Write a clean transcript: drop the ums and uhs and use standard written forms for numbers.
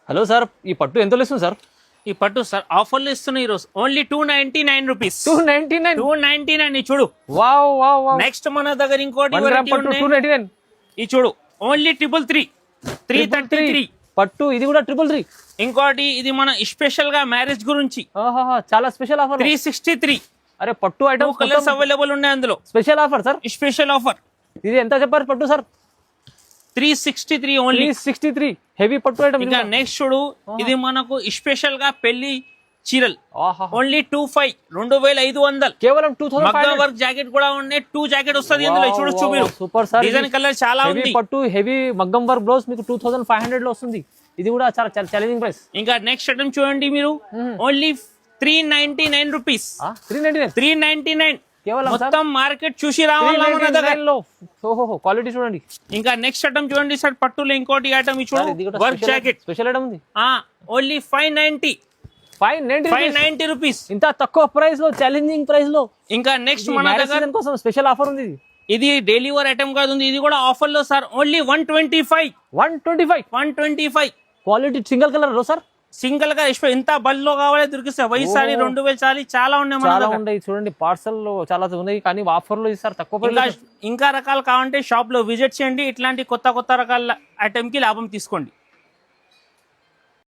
Hello sir, ఈ పట్టు ఎంత ఇస్తుంది సార్? ఈ పట్టు సార్ ఆఫర్లు ఇస్తున్నాయి ఈరోజు ఓన్లీ 299 రూపీస్. 299. 299 చూడు. Wow wow wow. నెక్స్ట్ మన దగ్గర ఇంకోటి 1 గ్రామ్ పట్టు 299. ఈ చూడు ఓన్లీ 333. 333 పట్టు, ఇది కూడా 333. ఇంకోటి ఇది మన స్పెషల్ గా మ్యారేజ్ గురించి చాలా స్పెషల్ ఆఫర్. 363. అరే పట్టు ఐటమ్ కలర్స్ అవైలబుల్ ఉన్నాయి అందులో. Special offer sir, special offer. ఇది ఎంత చెప్పారు పట్టు సార్? 363 ఓన్లీ. 363 హెవీ పట్టు ఐటమ్. ఇంకా నెక్స్ట్ చూడు, ఇది మనకు స్పెషల్ గా పెళ్లి చీరలు ఓన్లీ 25. 2500 కేవలం 2500. మగ్గం వర్క్ జాకెట్ కూడా ఉన్నాయి. 2 జాకెట్ వస్తుంది ఇందులో. చూడొచ్చు మీరు. సూపర్ సార్, డిజైన్ కలర్ చాలా ఉంది. పట్టు హెవీ మగ్గం వర్క్ బ్లౌజ్ మీకు 2500 లో వస్తుంది. ఇది కూడా చాలా ఛాలెంజింగ్ ప్రైస్. ఇంకా నెక్స్ట్ ఐటమ్ చూడండి మీరు, ఓన్లీ 399 రూపీస్. 399 కేవలం మొత్తం మార్కెట్ చూసి రావాలి మన దగ్గర. క్వాలిటీ చూడండి. ఇంకా నెక్స్ట్ ఐటమ్ చూడండి సార్, పట్టులో ఇంకోటి ఐటమ్ చూడండి, వర్క్ జాకెట్ స్పెషల్ ఐటమ్ ఉంది. Only 590 rupees. ఇంత తక్కువ ప్రైస్ లో, ఛాలెంజింగ్ ప్రైస్ లో. ఇంకా నెక్స్ట్ మన దగ్గర కోసం స్పెషల్ ఆఫర్ ఉంది. ఇది డైలీ వేర్ ఐటమ్ కాదు, ఇది కూడా ఆఫర్ లో sir. Only 125. Quality single colour లో సార్. సింగిల్ గా ఎంత బల్ లో కావాలి దొరికిస్తాయి. 1000 సారీ 2000 సారీ చాలా ఉన్నాయి మన దగ్గర. ఉన్నాయి చూడండి, పార్సల్ లో చాలా ఉన్నాయి, కానీ ఆఫర్ లో ఇస్తారు తక్కువ ప్రైస్. ఇంకా రకాలు కావాలంటే షాప్ లో విజిట్ చేయండి. ఇట్లాంటి కొత్త రకాల ఐటమ్ కి లాభం తీసుకోండి.